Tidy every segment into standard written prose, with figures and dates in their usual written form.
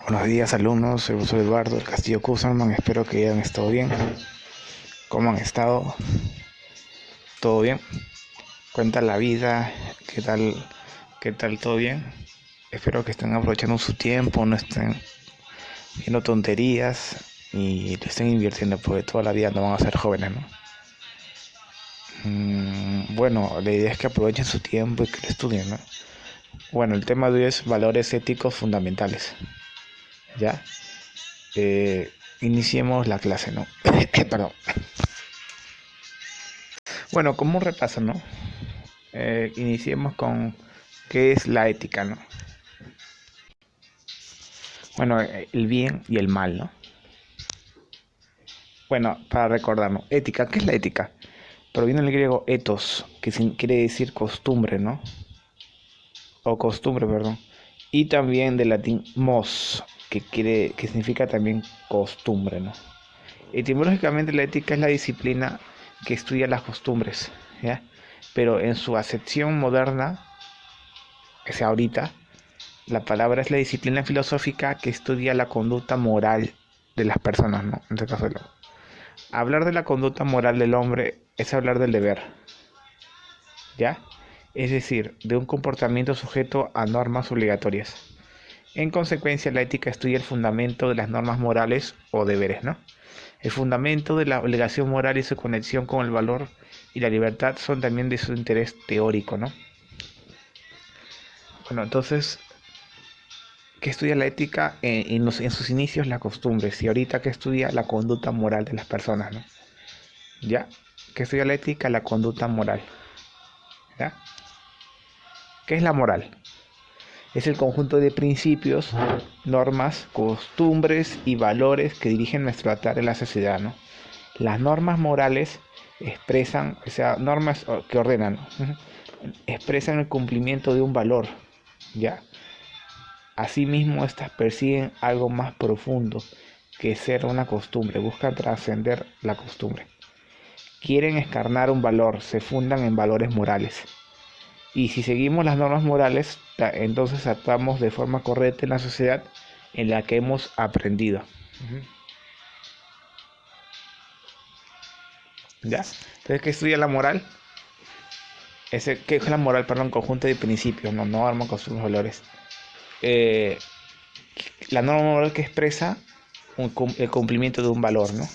Buenos días alumnos, soy el profesor Eduardo del Castillo Kuzelman, espero que hayan estado bien. ¿Cómo han estado? ¿Todo bien? Cuenta la vida, ¿qué tal? ¿Qué tal? ¿Todo bien? Espero que estén aprovechando su tiempo, no estén viendo tonterías y lo estén invirtiendo porque toda la vida no van a ser jóvenes, ¿no? Bueno, la idea es que aprovechen su tiempo y que lo estudien, ¿no? Bueno, el tema de hoy es valores éticos fundamentales, ¿ya? Iniciemos la clase, ¿no? Perdón. Bueno, como un repaso, ¿no? Iniciemos con qué es la ética, ¿no? Bueno, el bien y el mal, ¿no? Bueno, para recordarnos, ética, ¿qué es la ética? Proviene del griego ethos, que quiere decir costumbre, ¿no? O costumbre, perdón. Y también del latín mos, que significa también costumbre, ¿no? Etimológicamente la ética es la disciplina que estudia las costumbres, ¿ya? Pero en su acepción moderna, que sea ahorita, la palabra es la disciplina filosófica que estudia la conducta moral de las personas, ¿no? En este caso, hablar de la conducta moral del hombre es hablar del deber, ¿ya? Es decir, de un comportamiento sujeto a normas obligatorias. En consecuencia, la ética estudia el fundamento de las normas morales o deberes, ¿no? El fundamento de la obligación moral y su conexión con el valor y la libertad son también de su interés teórico, ¿no? Bueno, entonces, que estudia la ética en sus inicios las costumbres y ahorita que estudia la conducta moral de las personas, ¿no? ¿Ya? Que estudia la ética, la conducta moral, ¿ya? ¿Qué es la moral? Es el conjunto de principios, normas, costumbres y valores que dirigen nuestro tratar en la sociedad, ¿no? Las normas morales expresan, o sea, normas que ordenan, ¿no? Expresan el cumplimiento de un valor, ¿ya? Asimismo, estas persiguen algo más profundo que ser una costumbre, buscan trascender la costumbre. Quieren encarnar un valor, se fundan en valores morales. Y si seguimos las normas morales, entonces actuamos de forma correcta en la sociedad en la que hemos aprendido. ¿Ya? Entonces, ¿qué estudia la moral? ¿Qué es la moral? Perdón, conjunto de principios, no normas, costumbres, valores. Eh, la norma moral que expresa el cumplimiento de un valor, ¿no?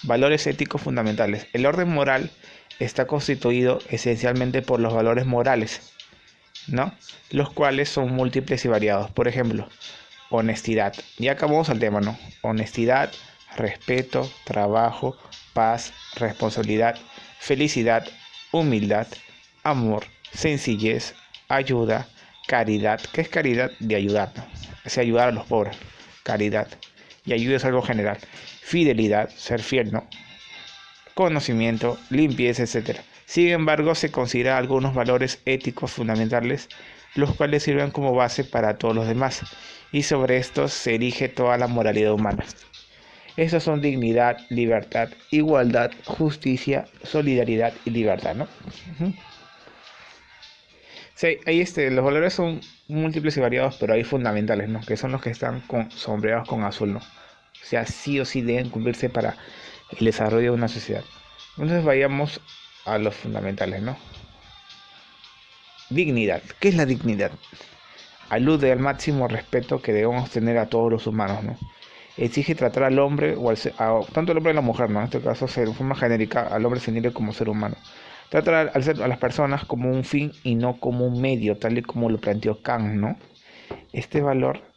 Valores éticos fundamentales. El orden moral está constituido esencialmente por los valores morales, ¿no? Los cuales son múltiples y variados. Por ejemplo, honestidad. Ya acabamos el tema, ¿no? Honestidad, respeto, trabajo, paz, responsabilidad, felicidad, humildad, amor, sencillez, ayuda, caridad. ¿Qué es caridad? De ayudar, ¿no? Es ayudar a los pobres. Caridad. Y ayuda es algo general. Fidelidad, ser fiel, ¿no? Conocimiento, limpieza, etcétera. Sin embargo, se considera algunos valores éticos fundamentales, los cuales sirven como base para todos los demás, y sobre estos se erige toda la moralidad humana. Estos son dignidad, libertad, igualdad, justicia, solidaridad y libertad, ¿no? Uh-huh. Sí, ahí los valores son múltiples y variados, pero hay fundamentales, ¿no? Que son los que están sombreados con azul, ¿no? O sea, sí o sí deben cumplirse para el desarrollo de una sociedad. Entonces vayamos a los fundamentales, ¿no? Dignidad. ¿Qué es la dignidad? Alude al máximo respeto que debemos tener a todos los humanos, ¿no? Exige tratar al hombre, tanto al hombre como a la mujer, ¿no? En este caso, de forma genérica, al hombre se entiende como ser humano. Tratar a las personas como un fin y no como un medio, tal y como lo planteó Kant, ¿no? Este valor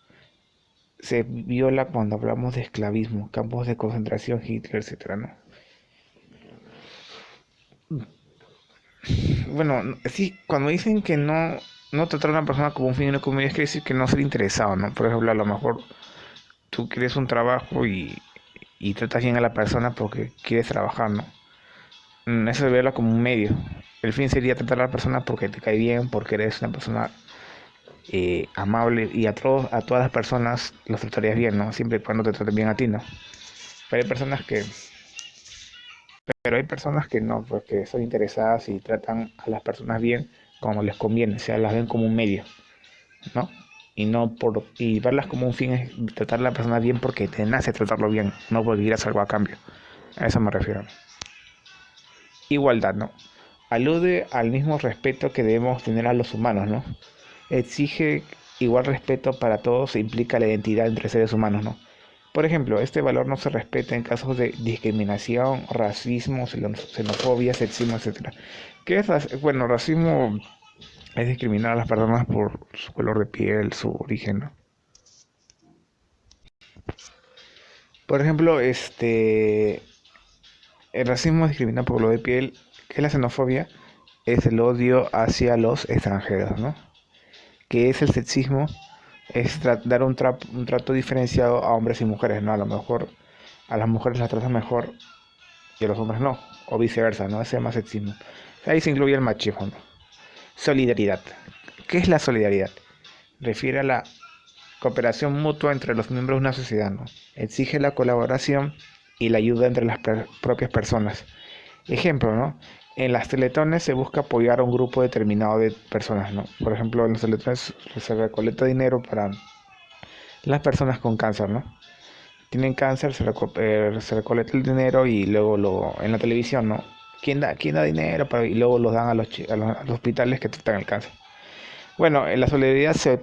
se viola cuando hablamos de esclavismo, campos de concentración, Hitler, etcétera, ¿no? Bueno, sí, cuando dicen que no tratar a una persona como un fin y no como un medio, es quiere decir que no ser interesado, ¿no? Por ejemplo, a lo mejor tú quieres un trabajo y tratas bien a la persona porque quieres trabajar, ¿no? Eso se verlo como un medio. El fin sería tratar a la persona porque te cae bien, porque eres una persona amable y a todas las personas los tratarías bien, ¿no? Siempre y cuando te traten bien a ti, ¿no? Pero hay personas que, pero hay personas que no, porque son interesadas y tratan a las personas bien como les conviene, o sea, las ven como un medio. ¿no? Y verlas como un fin es tratar a la persona bien porque te nace tratarlo bien, no porque quieras algo a cambio. A eso me refiero. Igualdad, ¿no? Alude al mismo respeto que debemos tener a los humanos, ¿no? Exige igual respeto para todos e implica la identidad entre seres humanos, ¿no? Por ejemplo, este valor no se respeta en casos de discriminación, racismo, xenofobia, sexismo, etcétera. ¿Qué es bueno, racismo es discriminar a las personas por su color de piel, su origen, ¿no? Por ejemplo, el racismo es discriminar por color de piel. ¿Qué es la xenofobia? Es el odio hacia los extranjeros, ¿no? ¿Qué es el sexismo? Es dar un trato diferenciado a hombres y mujeres, ¿no? A lo mejor a las mujeres las tratan mejor y a los hombres no, o viceversa, ¿no? Ese se llama sexismo. Ahí se incluye el machismo, ¿no? Solidaridad. ¿Qué es la solidaridad? Refiere a la cooperación mutua entre los miembros de una sociedad, ¿no? Exige la colaboración y la ayuda entre las propias personas. Ejemplo, ¿no? En las teletones se busca apoyar a un grupo determinado de personas, ¿no? Por ejemplo, en los teletones se recolecta dinero para las personas con cáncer, ¿no? Tienen cáncer, se recolecta el dinero y luego en la televisión, ¿no? ¿Quién da dinero? Y luego los dan a los hospitales que tratan el cáncer. Bueno, la solidaridad se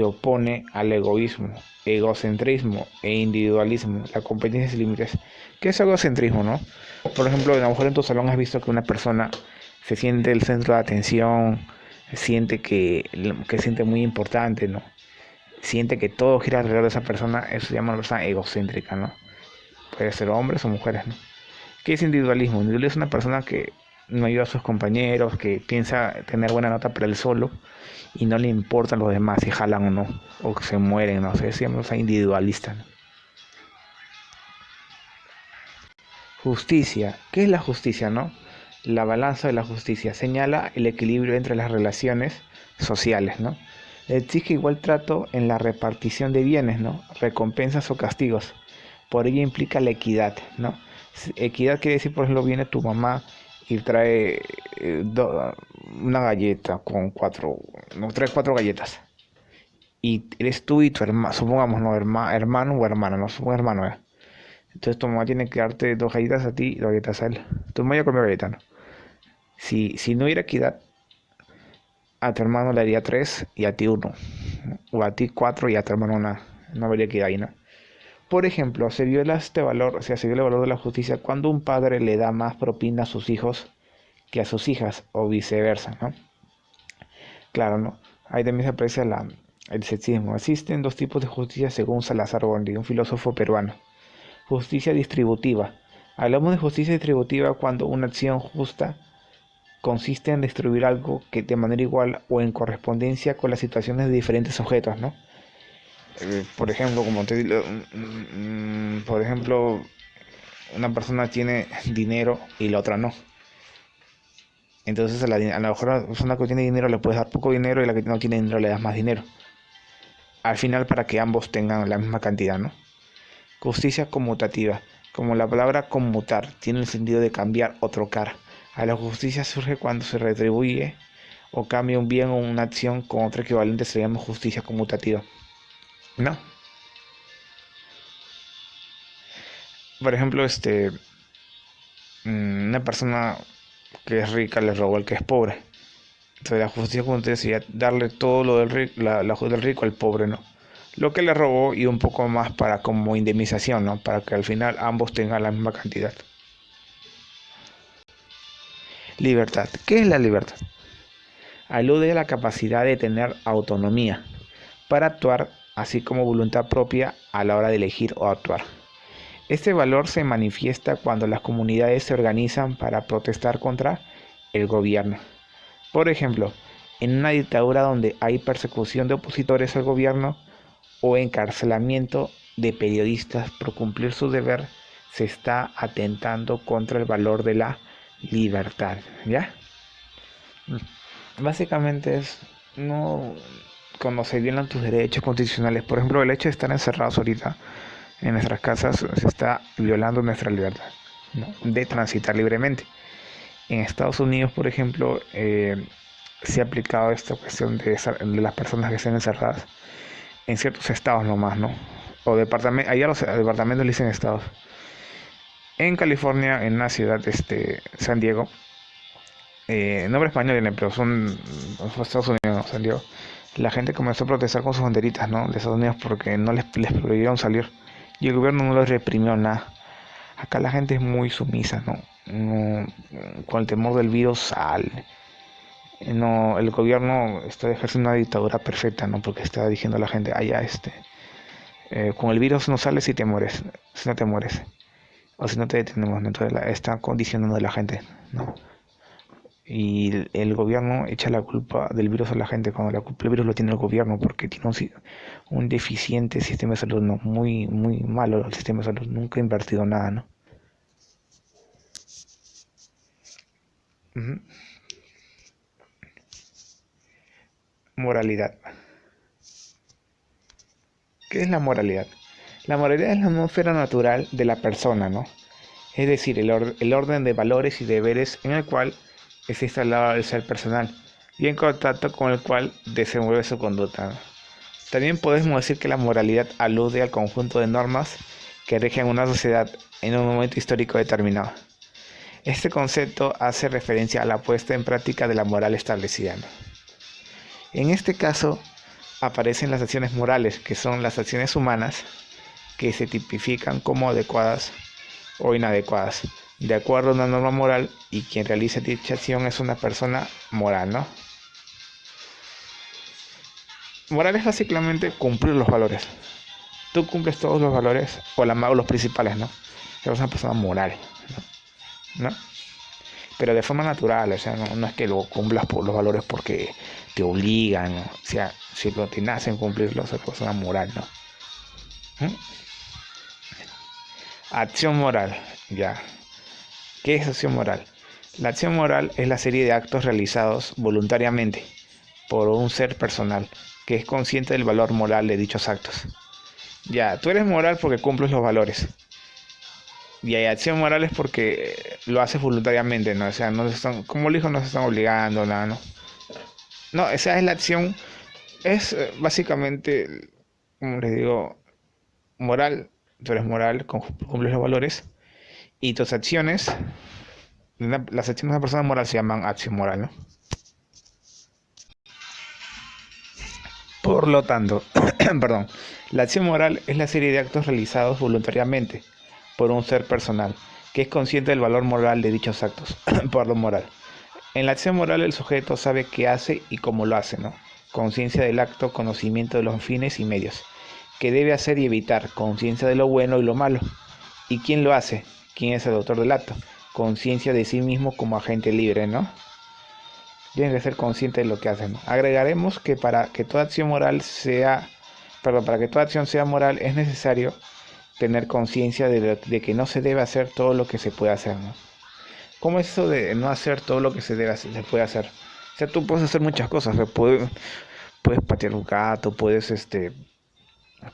opone al egoísmo, egocentrismo e individualismo, la competencia sin límites. ¿Qué es egocentrismo, no? Por ejemplo, a lo mejor en tu salón has visto que una persona se siente el centro de atención, siente que siente muy importante, ¿no? Siente que todo gira alrededor de esa persona, eso se llama una persona egocéntrica, ¿no? Puede ser hombres o mujeres, ¿no? ¿Qué es individualismo? Individualismo es una persona que no ayuda a sus compañeros, que piensa tener buena nota para él solo y no le importan los demás si jalan o no, o que se mueren, no sé, siempre es individualista, ¿no? Justicia. ¿Qué es la justicia, no? La balanza de la justicia señala el equilibrio entre las relaciones sociales, ¿no? Exige igual trato en la repartición de bienes, ¿no? Recompensas o castigos. Por ello implica la equidad, ¿no? Equidad quiere decir, por ejemplo, viene tu mamá y trae una galleta con trae cuatro galletas. Y eres tú y tu hermano, supongamos, no, hermano o hermana, no, supongo hermano, ¿eh? Entonces tu mamá tiene que darte dos galletas a ti y dos galletas a él. Tu mamá ya comió galleta, ¿no? Si no hubiera equidad, a tu hermano le daría tres y a ti uno, ¿no? O a ti cuatro y a tu hermano una. No habría equidad ahí, ¿no? Por ejemplo, se viola este valor, o sea, se viola el valor de la justicia cuando un padre le da más propina a sus hijos que a sus hijas, o viceversa, ¿no? Claro, ¿no? Ahí también se aprecia el sexismo. Existen dos tipos de justicia según Salazar Bondi, un filósofo peruano. Justicia distributiva. Hablamos de justicia distributiva cuando una acción justa consiste en distribuir algo que de manera igual o en correspondencia con las situaciones de diferentes sujetos, ¿no? Por ejemplo, como te digo, por ejemplo, una persona tiene dinero y la otra no. Entonces a lo mejor a la persona que tiene dinero le puedes dar poco dinero y a la que no tiene dinero le das más dinero. Al final para que ambos tengan la misma cantidad, ¿no? Justicia conmutativa. Como la palabra conmutar tiene el sentido de cambiar o trocar. A la justicia surge cuando se retribuye o cambia un bien o una acción con otro equivalente, se llama justicia conmutativa, ¿no? Por ejemplo, una persona que es rica le robó al que es pobre. Entonces la justicia conmutativa sería darle todo lo del rico, del rico al pobre, ¿no? Lo que le robó y un poco más para como indemnización, ¿no? Para que al final ambos tengan la misma cantidad. Libertad. ¿Qué es la libertad? Alude a la capacidad de tener autonomía para actuar, así como voluntad propia a la hora de elegir o actuar. Este valor se manifiesta cuando las comunidades se organizan para protestar contra el gobierno. Por ejemplo, en una dictadura donde hay persecución de opositores al gobierno o encarcelamiento de periodistas por cumplir su deber, se está atentando contra el valor de la libertad, ¿ya? Básicamente es no conocer bien tus derechos constitucionales. Por ejemplo, el hecho de estar encerrados ahorita en nuestras casas se está violando nuestra libertad, ¿no? De transitar libremente. En Estados Unidos, por ejemplo, se ha aplicado esta cuestión de las personas que estén encerradas en ciertos estados nomás, ¿no? O departamentos, allá los departamentos le dicen estados. En California, en una ciudad, San Diego, nombre español, pero son Estados Unidos, ¿no? San Diego. La gente comenzó a protestar con sus banderitas, ¿no? De Estados Unidos porque no les prohibieron salir. Y el gobierno no les reprimió nada. Acá la gente es muy sumisa, ¿no? Con el temor del virus sale. No, el gobierno está ejerciendo una dictadura perfecta, ¿no? Porque está diciendo a la gente, allá, con el virus no sales si te mueres, si no te mueres, o si no te detenemos, ¿no? Entonces está condicionando a la gente, ¿no? Y el gobierno echa la culpa del virus a la gente cuando la culpa del virus lo tiene el gobierno porque tiene un deficiente sistema de salud, ¿no? Muy, muy malo el sistema de salud, nunca ha invertido nada, ¿no? Ujú. Moralidad. ¿Qué es la moralidad? La moralidad es la atmósfera natural de la persona, ¿no? Es decir, el orden de valores y deberes en el cual está instalado el ser personal y en contacto con el cual desenvuelve su conducta, ¿no? También podemos decir que la moralidad alude al conjunto de normas que rigen una sociedad en un momento histórico determinado. Este concepto hace referencia a la puesta en práctica de la moral establecida, ¿no? En este caso aparecen las acciones morales, que son las acciones humanas que se tipifican como adecuadas o inadecuadas, de acuerdo a una norma moral, y quien realiza dicha acción es una persona moral, ¿no? Moral es básicamente cumplir los valores. Tú cumples todos los valores, o los principales, ¿no? Eres una persona moral, ¿no? Pero de forma natural, o sea, no es que lo cumplas por los valores porque te obligan, ¿no? O sea, si lo te nacen cumplirlos, es persona moral, ¿no? ¿Mm? Acción moral, ya. ¿Qué es acción moral? La acción moral es la serie de actos realizados voluntariamente por un ser personal que es consciente del valor moral de dichos actos. Ya, tú eres moral porque cumples los valores. Y hay acción moral es porque lo haces voluntariamente, ¿no? O sea, no se están, como el hijo no se están obligando, nada, ¿no? No, esa es la acción, es básicamente, como les digo, moral. Tú eres moral, cumples los valores. Y tus acciones, las acciones de una persona moral se llaman acción moral, ¿no? Por lo tanto, perdón, la acción moral es la serie de actos realizados voluntariamente por un ser personal que es consciente del valor moral de dichos actos, por lo moral. En la acción moral el sujeto sabe qué hace y cómo lo hace, ¿no? Conciencia del acto, conocimiento de los fines y medios. ¿Qué debe hacer y evitar? Conciencia de lo bueno y lo malo. ¿Y quién lo hace? ¿Quién es el autor del acto? Conciencia de sí mismo como agente libre, ¿no? Tienen que ser conscientes de lo que hacen. Agregaremos que para que toda acción para que toda acción sea moral es necesario tener conciencia de que no se debe hacer todo lo que se puede hacer, ¿no? ¿Cómo es eso de no hacer todo lo que se puede hacer? O sea, tú puedes hacer muchas cosas, ¿no? Puedes patear un gato, puedes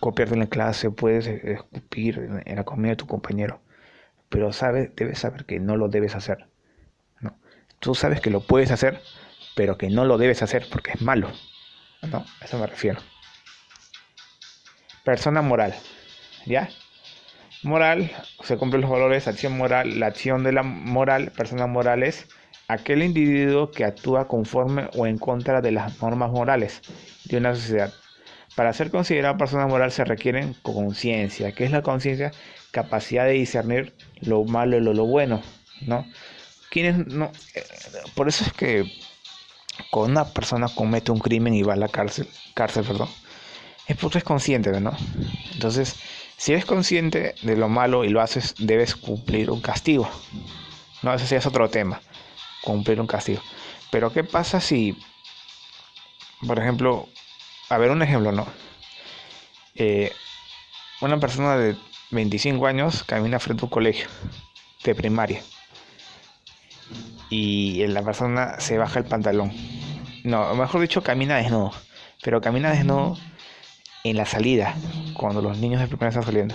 copiarte en la clase, puedes escupir en la comida de tu compañero, pero debes saber que no lo debes hacer, ¿no? Tú sabes que lo puedes hacer, pero que no lo debes hacer porque es malo, ¿no? A eso me refiero. Persona moral, ¿ya? Moral, se cumplen los valores, acción moral, la acción de la moral, persona moral es aquel individuo que actúa conforme o en contra de las normas morales de una sociedad. Para ser considerado persona moral se requiere conciencia. ¿Qué es la conciencia? Capacidad de discernir lo malo y lo bueno, ¿no? ¿Quiénes no? Por eso es que cuando una persona comete un crimen y va a la cárcel, perdón, es porque es consciente, ¿no? Entonces, si eres consciente de lo malo y lo haces, debes cumplir un castigo. No, ese sí es otro tema, cumplir un castigo. Pero ¿qué pasa si, por ejemplo, a ver un ejemplo, ¿no? Eh, una persona de 25 años camina frente a un colegio de primaria y la persona se baja el pantalón. No, mejor dicho, camina desnudo. Pero camina desnudo en la salida, cuando los niños de primaria están saliendo.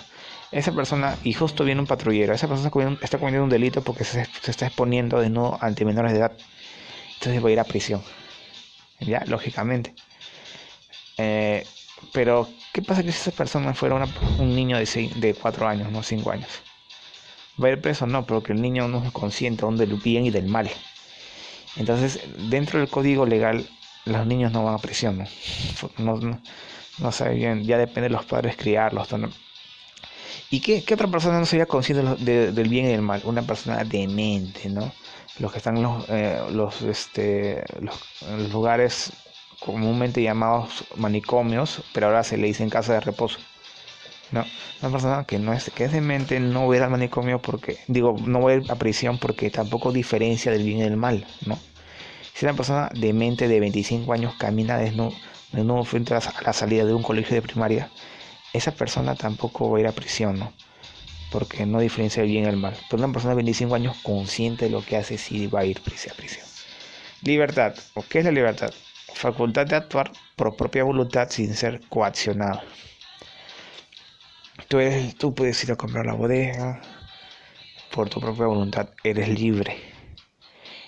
Esa persona, y justo viene un patrullero, esa persona está cometiendo un delito porque se está exponiendo desnudo ante menores de edad. Entonces va a ir a prisión. ya, lógicamente. Eh, pero, ¿qué pasa que si esa persona fuera un niño de 4 años, no 5 años? ¿Va a ir preso? No, porque el niño no es consciente aún del bien y del mal. Entonces, dentro del código legal, los niños no van a prisión, ¿no? No sabe bien, ya depende de los padres criarlos, ¿no? ¿Y qué otra persona no sería consciente del bien y del mal? Una persona demente, ¿no? Los que están en los lugares comúnmente llamados manicomios, pero ahora se le dicen casa de reposo, ¿no? Una persona que es demente no va a ir al manicomio porque, digo, no va a ir a prisión porque tampoco diferencia del bien y del mal, ¿no? Si una persona demente de 25 años camina desnudo frente a la salida de un colegio de primaria, esa persona tampoco va a ir a prisión, ¿no? Porque no diferencia el bien y el mal. Pero una persona de 25 años consciente de lo que hace sí va a ir a prisión. Libertad. ¿O qué es la libertad? Facultad de actuar por propia voluntad sin ser coaccionado. Tú puedes ir a comprar la bodega por tu propia voluntad, eres libre.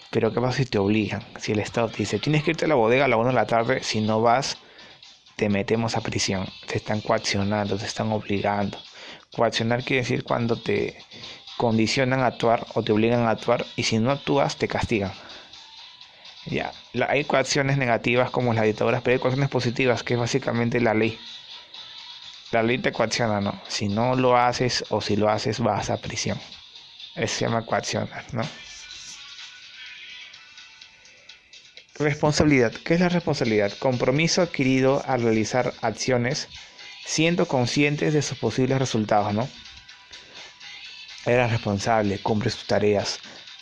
Pero ¿qué pasa si te obligan? Si el Estado te dice, tienes que irte a la bodega a la 1 de la tarde, si no vas, te metemos a prisión. Te están coaccionando, te están obligando. Coaccionar quiere decir cuando te condicionan a actuar o te obligan a actuar y si no actúas te castigan. Ya, hay coacciones negativas como las dictaduras, pero hay coacciones positivas que es básicamente la ley. La ley te coacciona, ¿no? Si no lo haces o si lo haces vas a prisión. Eso se llama coaccionar, ¿no? Responsabilidad. ¿Qué es la responsabilidad? Compromiso adquirido al realizar acciones siendo conscientes de sus posibles resultados, ¿no? Eres responsable, cumples tus tareas,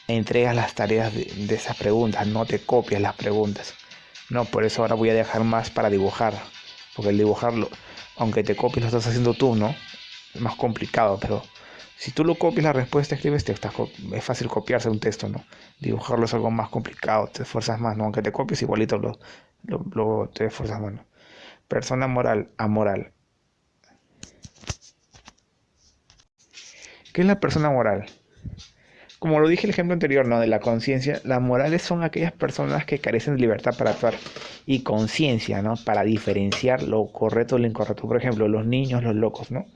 entregas las tareas de esas preguntas, no te copias las preguntas. No, por eso ahora voy a dejar más para dibujar, porque el dibujarlo, aunque te copies, lo estás haciendo tú, ¿no? Es más complicado, pero si tú lo copias la respuesta, escribes texto, es fácil copiarse un texto, ¿no? Dibujarlo es algo más complicado, te esfuerzas más, ¿no? Aunque te copies, igualito te esfuerzas más, ¿no? Persona moral, amoral. ¿Qué es la persona moral? Como lo dije en el ejemplo anterior, ¿no? De la conciencia, las morales son aquellas personas que carecen de libertad para actuar y conciencia, ¿no? Para diferenciar lo correcto de lo incorrecto. Por ejemplo, los niños, los locos, ¿no?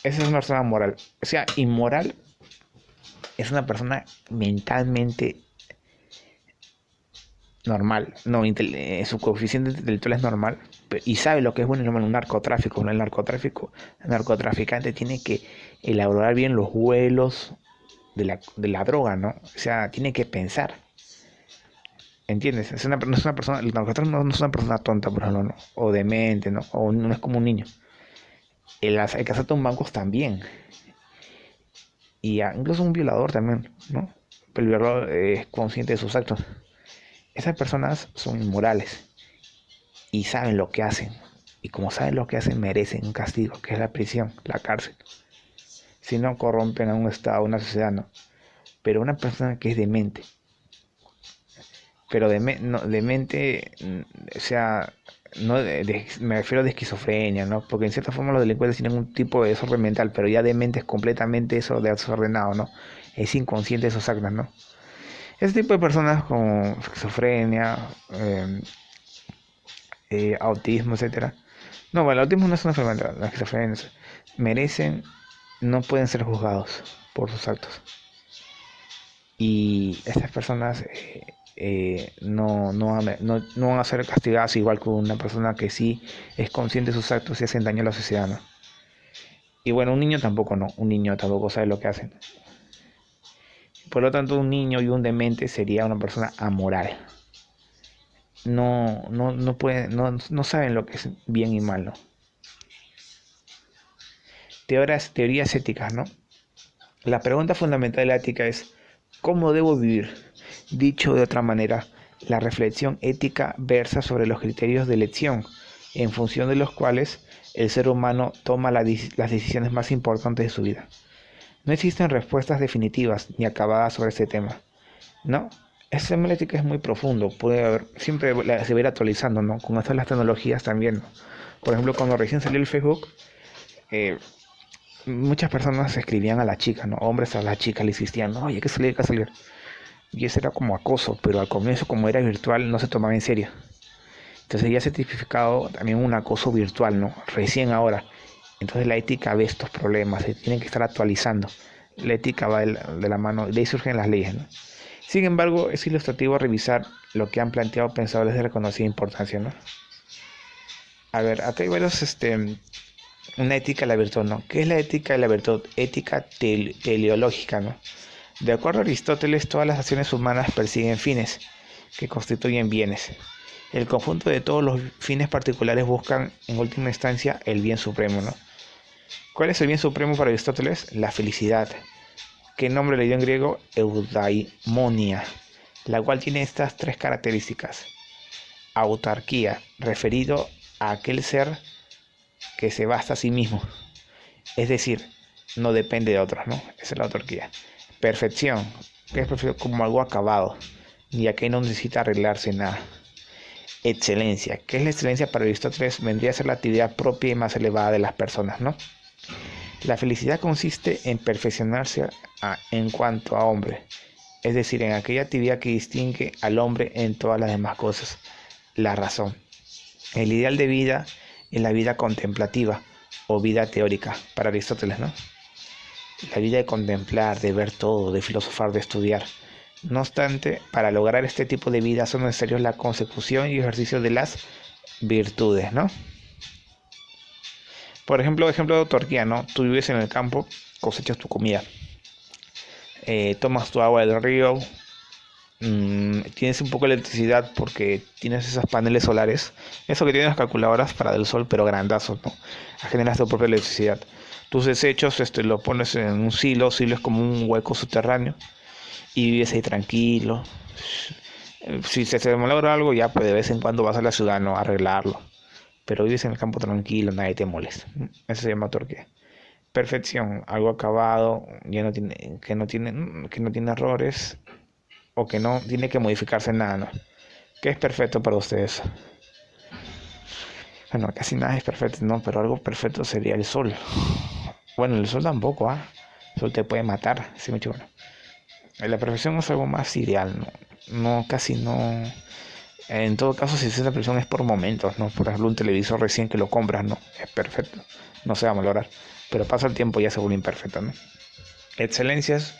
Esa es una persona moral. O sea, inmoral es una persona mentalmente normal, no, su coeficiente intelectual es normal y sabe lo que es bueno y normal. Un narcotráfico, ¿no? El narcotraficante tiene que elaborar bien los vuelos de la droga, ¿no? O sea, tiene que pensar, ¿entiendes? No es una persona, el narcotráfico no es una persona tonta, por ejemplo, ¿no? O demente, ¿no? O no es como un niño. El que asalta un banco también, y incluso un violador también, ¿no? Pero el violador es consciente de sus actos. Esas personas son inmorales y saben lo que hacen. Y como saben lo que hacen, merecen un castigo, que es la prisión, la cárcel. Si no corrompen a un Estado, a una sociedad, no. Pero una persona que es demente, pero demente, o sea, no me refiero de esquizofrenia, ¿no? Porque en cierta forma los delincuentes tienen un tipo de desorden mental, pero ya demente es completamente eso de desordenado, ¿no? Es inconsciente de esos actos, ¿no? Ese tipo de personas con esquizofrenia, autismo, etcétera. No, bueno, el autismo no es una enfermedad, la esquizofrenia merecen, no pueden ser juzgados por sus actos. Y estas personas no van a ser castigadas igual que una persona que sí es consciente de sus actos y hacen daño a la sociedad, ¿no? Y bueno, un niño tampoco no, un niño tampoco sabe lo que hacen. Por lo tanto, un niño y un demente sería una persona amoral. No saben lo que es bien y mal, ¿no? Teorías éticas, ¿no? La pregunta fundamental de la ética es ¿cómo debo vivir? Dicho de otra manera, la reflexión ética versa sobre los criterios de elección, en función de los cuales el ser humano toma las decisiones más importantes de su vida. No existen respuestas definitivas ni acabadas sobre este tema, ¿no? Ese tema de la ética es muy profundo, siempre se va a ir actualizando, ¿no? Con estas las tecnologías también, ¿no? Por ejemplo, cuando recién salió el Facebook, eh, muchas personas escribían a la chica, ¿no? Hombres a la chica le insistían, no, oye, hay que salir, hay que salir. Y eso era como acoso, pero al comienzo, como era virtual, no se tomaba en serio. Entonces ya se ha tipificado también un acoso virtual, ¿no? Recién ahora. Entonces la ética ve estos problemas, se tienen que estar actualizando. La ética va de la mano, de ahí surgen las leyes, ¿no? Sin embargo, es ilustrativo revisar lo que han planteado pensadores de reconocida importancia, ¿no? A ver, acá hay varios, una ética de la virtud, ¿no? ¿Qué es la ética de la virtud? Ética teleológica, ¿no? De acuerdo a Aristóteles, todas las acciones humanas persiguen fines que constituyen bienes. El conjunto de todos los fines particulares buscan, en última instancia, el bien supremo, ¿no? ¿Cuál es el bien supremo para Aristóteles? La felicidad. ¿Qué nombre le dio en griego? Eudaimonia, la cual tiene estas tres características. Autarquía, referido a aquel ser que se basta a sí mismo, es decir, no depende de otros, ¿no? Esa es la autarquía. Perfección, que es perfecto como algo acabado, ya que no necesita arreglarse nada. Excelencia, que es la excelencia para Aristóteles, vendría a ser la actividad propia y más elevada de las personas, ¿no? La felicidad consiste en perfeccionarse en cuanto a hombre, es decir, en aquella actividad que distingue al hombre en todas las demás cosas, la razón. El ideal de vida es la vida contemplativa o vida teórica para Aristóteles, ¿no? La vida de contemplar, de ver todo, de filosofar, de estudiar. No obstante, para lograr este tipo de vida son necesarios la consecución y ejercicio de las virtudes, ¿no? Por ejemplo, ejemplo de autarquía, ¿no? Tú vives en el campo, cosechas tu comida, tomas tu agua del río, tienes un poco de electricidad porque tienes esos paneles solares, eso que tienen las calculadoras para del sol, pero grandazos, ¿no? Generas tu propia electricidad. Tus desechos lo pones en un silo es como un hueco subterráneo y vives ahí tranquilo. Si se malogra algo, ya pues de vez en cuando vas a la ciudad, ¿no? A arreglarlo, pero vives en el campo tranquilo, nadie te molesta. Eso se llama autarquía. Perfección, algo acabado, ya no tiene, que no tiene errores o que no tiene que modificarse nada, ¿no? ¿Qué es perfecto para ustedes? Bueno, casi nada es perfecto, ¿no? Pero algo perfecto sería el sol. Bueno, el sol tampoco, ¿ah? El sol te puede matar, sí me bueno. La perfección es algo más ideal, ¿no? No, casi no. En todo caso, si es la perfección es por momentos, ¿no? Por ejemplo, un televisor recién que lo compras, ¿no? Es perfecto, no se va a valorar. Pero pasa el tiempo y ya se vuelve imperfecto, ¿no? Excelencia es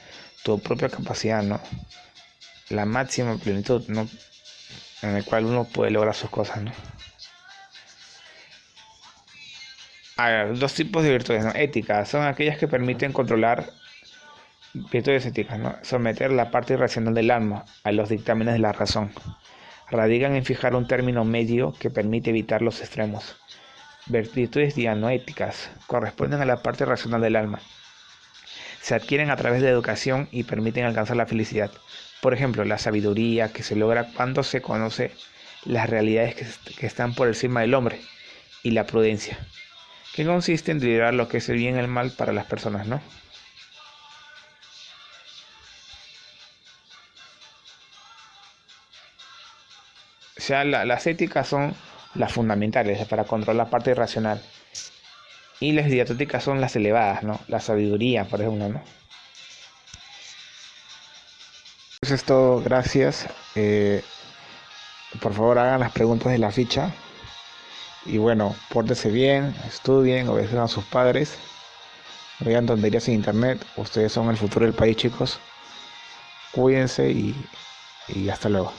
tu propia capacidad, ¿no? La máxima plenitud, ¿no? En el cual uno puede lograr sus cosas, ¿no? A ver, dos tipos de virtudes, ¿no? Éticas son aquellas que permiten controlar virtudes éticas, ¿no? Someter la parte irracional del alma a los dictámenes de la razón. Radican en fijar un término medio que permite evitar los extremos. Virtudes dianoéticas corresponden a la parte racional del alma. Se adquieren a través de educación y permiten alcanzar la felicidad. Por ejemplo, la sabiduría que se logra cuando se conoce las realidades que están por encima del hombre, y la prudencia, que consiste en deliberar lo que es el bien y el mal para las personas, ¿no? O sea, las éticas son las fundamentales para controlar la parte irracional. Y las dietéticas son las elevadas, ¿no? La sabiduría, por ejemplo, ¿no? Eso es todo, gracias. Por favor, hagan las preguntas de la ficha. Y bueno, pórtense bien, estudien, obedezcan a sus padres. No vean tonterías en internet. Ustedes son el futuro del país, chicos. Cuídense y hasta luego.